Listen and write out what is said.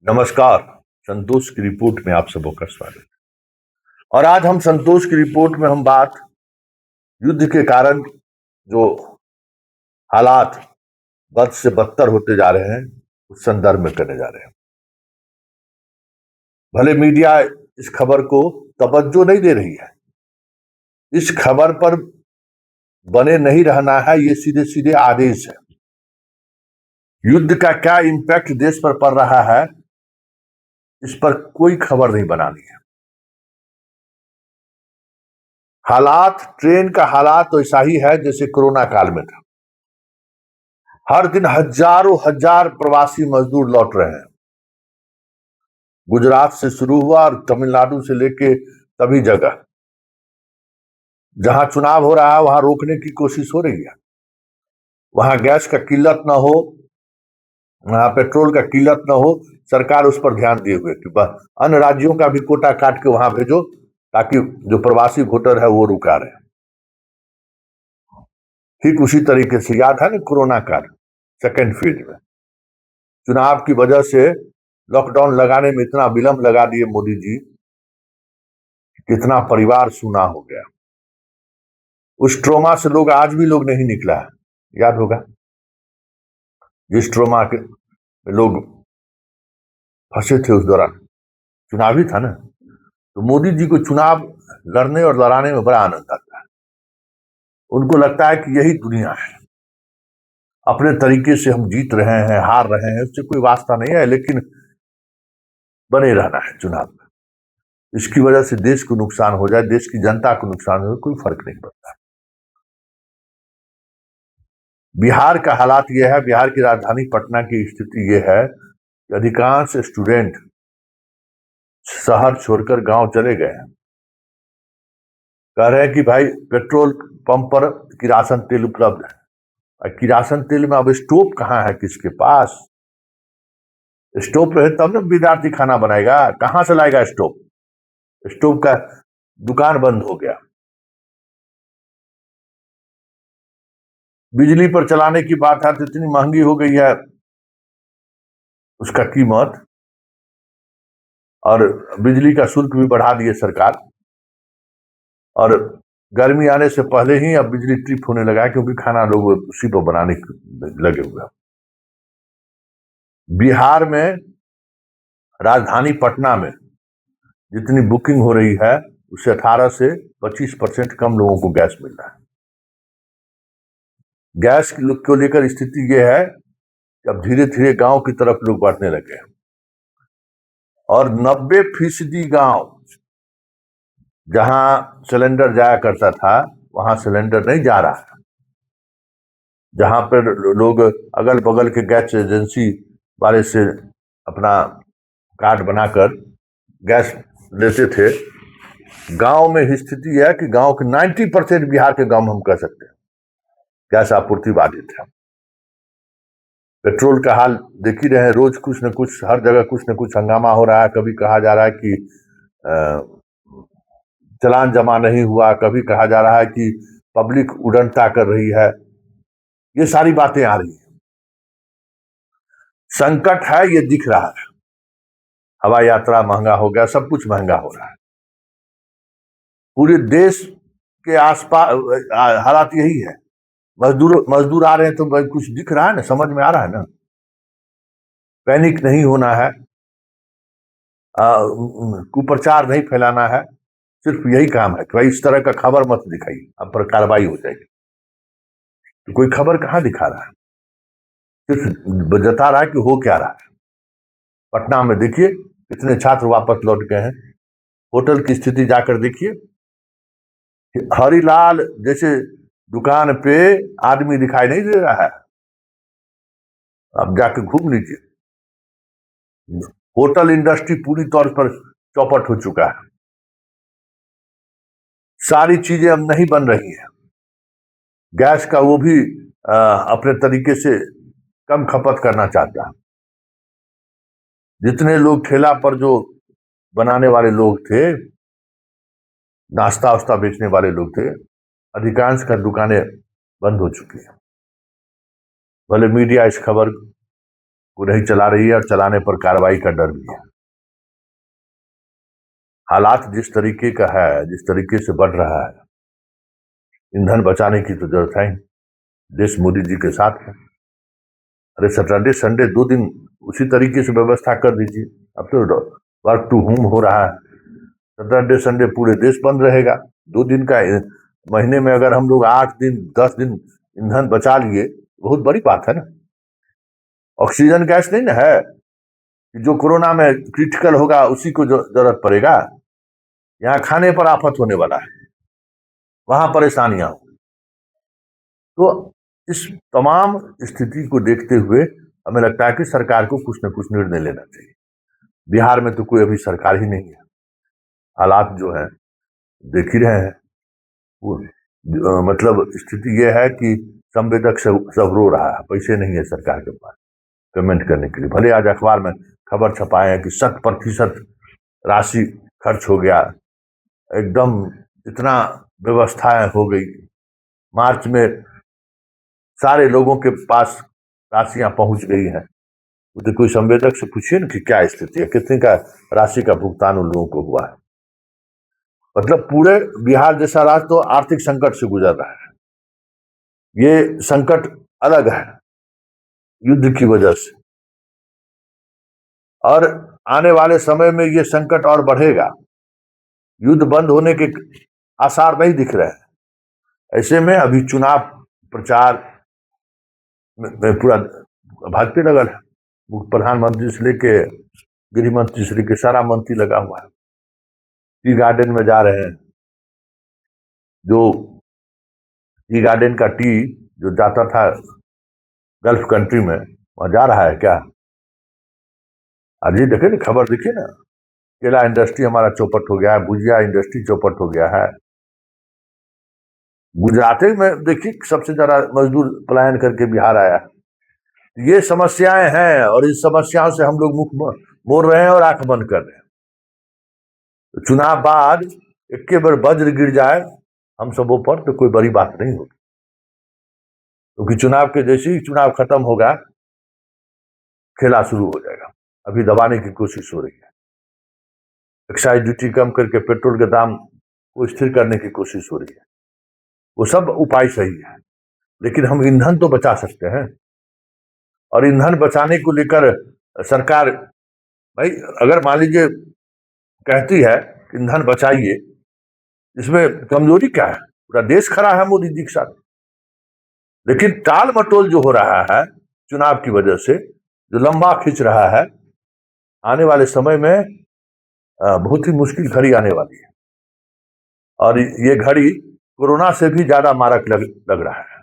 नमस्कार। संतोष की रिपोर्ट में आप सबों का स्वागत। और आज हम संतोष की रिपोर्ट में हम बात युद्ध के कारण जो हालात बद से बदतर होते जा रहे हैं उस संदर्भ में करने जा रहे हैं। भले मीडिया इस खबर को तवज्जो नहीं दे रही है, इस खबर पर बने नहीं रहना है, ये सीधे सीधे आदेश है। युद्ध का क्या इंपैक्ट देश पर पड़ रहा है इस पर कोई खबर नहीं बनानी है। हालात, ट्रेन का हालात तो ऐसा ही है जैसे कोरोना काल में था। हर दिन हजारों हजार प्रवासी मजदूर लौट रहे हैं। गुजरात से शुरू हुआ और तमिलनाडु से लेके सभी जगह जहां चुनाव हो रहा है वहां रोकने की कोशिश हो रही है। वहां गैस का किल्लत ना हो, वहां पेट्रोल का किल्लत ना हो, सरकार उस पर ध्यान दिए हुए कि अन्य राज्यों का भी कोटा काट के वहां भेजो ताकि जो प्रवासी वोटर है वो रुका रहे। ठीक उसी तरीके से याद है ना कोरोना काल सेकेंड फेज में चुनाव की वजह से लॉकडाउन लगाने में इतना विलंब लगा दिए मोदी जी, कितना परिवार सूना हो गया। उस ट्रोमा से लोग आज भी लोग नहीं निकला है, याद होगा जिस ट्रोमा के लोग फंसे थे उस दौरान चुनाव ही था ना। तो मोदी जी को चुनाव लड़ने और लड़ाने में बड़ा आनंद आता है। उनको लगता है कि यही दुनिया है, अपने तरीके से हम जीत रहे हैं, हार रहे हैं, उससे कोई वास्ता नहीं है, लेकिन बने रहना है चुनाव में। इसकी वजह से देश को नुकसान हो जाए, देश की जनता को नुकसान हो जाए, कोई फर्क नहीं पड़ता। बिहार का हालात यह है, बिहार की राजधानी पटना की स्थिति यह है कि अधिकांश स्टूडेंट शहर छोड़कर गांव चले गए हैं। कह रहे हैं कि भाई पेट्रोल पंप पर किरासन तेल उपलब्ध है, और किरासन तेल में अब स्टोव कहाँ है किसके पास? स्टोव रहे तब ना विद्यार्थी खाना बनाएगा, कहां से लाएगा स्टोव? स्टोव का दुकान बंद हो गया। बिजली पर चलाने की बात है तो इतनी महंगी हो गई है उसका कीमत, और बिजली का शुल्क भी बढ़ा दिए सरकार। और गर्मी आने से पहले ही अब बिजली ट्रिप होने लगा है क्योंकि खाना लोग उसी पर बनाने लगे हुए हैं। बिहार में राजधानी पटना में जितनी बुकिंग हो रही है उससे 18 से 25% कम लोगों को गैस मिल रहा है। गैस को लेकर स्थिति यह है कि अब धीरे धीरे गांव की तरफ लोग बढ़ने लगे हैं, और 90% गांव जहां सिलेंडर जाया करता था वहां सिलेंडर नहीं जा रहा है। जहां पर लोग अगल बगल के गैस एजेंसी वाले से अपना कार्ड बनाकर गैस लेते थे, गांव में स्थिति है कि गांव के 90% बिहार के गांव में हम कह सकते हैं गैस आपूर्ति बाधित है। पेट्रोल का हाल देख ही रहे हैं, रोज कुछ न कुछ, हर जगह कुछ न कुछ हंगामा हो रहा है। कभी कहा जा रहा है कि चालान जमा नहीं हुआ, कभी कहा जा रहा है कि पब्लिक उड़नता कर रही है। ये सारी बातें आ रही हैं। संकट है, ये दिख रहा है। हवाई यात्रा महंगा हो गया, सब कुछ महंगा हो रहा है। पूरे देश के आसपास हालात यही है। मजदूर आ रहे हैं तो कुछ दिख रहा है ना, समझ में आ रहा है ना। पैनिक नहीं होना है, कुप्रचार नहीं फैलाना है, सिर्फ यही काम है कि भाई इस तरह का खबर मत दिखाइए, अब पर कार्रवाई हो जाएगी। तो कोई खबर कहां दिखा रहा है, सिर्फ जता रहा है कि हो क्या रहा है। पटना में देखिए कितने छात्र वापस लौट गए हैं। होटल की स्थिति जाकर देखिए, हरिलाल जैसे दुकान पे आदमी दिखाई नहीं दे रहा है। अब जाके घूम लीजिए, होटल इंडस्ट्री पूरी तौर पर चौपट हो चुका है। सारी चीजें अब नहीं बन रही है। गैस का वो भी अपने तरीके से कम खपत करना चाहता है। जितने लोग ठेला पर जो बनाने वाले लोग थे, नाश्ता वास्ता बेचने वाले लोग थे, अधिकांश का दुकानें बंद हो चुकी हैं। भले मीडिया इस खबर को नहीं चला रही है और चलाने पर कार्रवाई का डर भी है। हालात जिस तरीके का है, जिस तरीके से बढ़ रहा है, ईंधन बचाने की तो जरूरत है ही। देश मोदी जी के साथ है। अरे सैटरडे संडे 2 दिन उसी तरीके से व्यवस्था कर दीजिए। अब तो वर्क टू होम हो रहा है, सैटरडे संडे पूरे देश बंद रहेगा। 2 दिन का महीने में अगर हम लोग 8 दिन 10 दिन ईंधन बचा लिए, बहुत बड़ी बात है ना। ऑक्सीजन गैस नहीं ना है कि जो कोरोना में क्रिटिकल होगा उसी को जरूरत पड़ेगा। यहाँ खाने पर आफत होने वाला है, वहां परेशानियां हो। तो इस तमाम स्थिति को देखते हुए हमें लगता है कि सरकार को कुछ न कुछ निर्णय लेना चाहिए। बिहार में तो कोई अभी सरकार ही नहीं है। हालात जो है देख ही रहे हैं। मतलब स्थिति यह है कि संवेदक सब रो रहा है, पैसे नहीं है सरकार के पास पेमेंट करने के लिए। भले आज अखबार में खबर छपाए हैं कि 100% राशि खर्च हो गया, एकदम इतना व्यवस्थाएं हो गई, मार्च में सारे लोगों के पास राशियां पहुंच गई हैं। तो कोई संवेदक से पूछिए ना कि क्या स्थिति है, कितने का राशि का भुगतान उन लोगों को हुआ है। मतलब पूरे बिहार जैसा राज्य तो आर्थिक संकट से गुजर रहा है। ये संकट अलग है युद्ध की वजह से, और आने वाले समय में ये संकट और बढ़ेगा। युद्ध बंद होने के आसार नहीं दिख रहे हैं। ऐसे में अभी चुनाव प्रचार में पूरा भाजपा लगल है। प्रधानमंत्री से लेके गृह मंत्री से लेके सारा मंत्री लगा हुआ है। टी गार्डन में जा रहे हैं। जो टी गार्डन का टी जो जाता था गल्फ कंट्री में, वहां जा रहा है क्या? आज ये देखे ना, खबर देखिए ना, केला इंडस्ट्री हमारा चौपट हो गया है, भुजिया इंडस्ट्री चौपट हो गया है। गुजरात में देखिए सबसे ज्यादा मजदूर पलायन करके बिहार आया। ये समस्याएं हैं और इस समस्याओं से हम लोग मुख मोड़ रहे हैं और आंख बंद कर रहे हैं। तो चुनाव बाद एक बार वज्र गिर जाए हम सबों पर तो कोई बड़ी बात नहीं होगी, क्योंकि चुनाव के जैसे ही चुनाव खत्म होगा खेला शुरू हो जाएगा। अभी दबाने की कोशिश हो रही है। एक्साइज ड्यूटी कम करके पेट्रोल के दाम को स्थिर करने की कोशिश हो रही है। वो सब उपाय सही है, लेकिन हम ईंधन तो बचा सकते हैं। और ईंधन बचाने को लेकर सरकार, भाई अगर मान लीजिए कहती है ईंधन बचाइए, इसमें कमजोरी क्या है? पूरा देश खड़ा है मोदी जी के साथ। लेकिन टाल मटोल जो हो रहा है चुनाव की वजह से, जो लंबा खींच रहा है, आने वाले समय में बहुत ही मुश्किल घड़ी आने वाली है। और ये घड़ी कोरोना से भी ज्यादा मारक लग रहा है।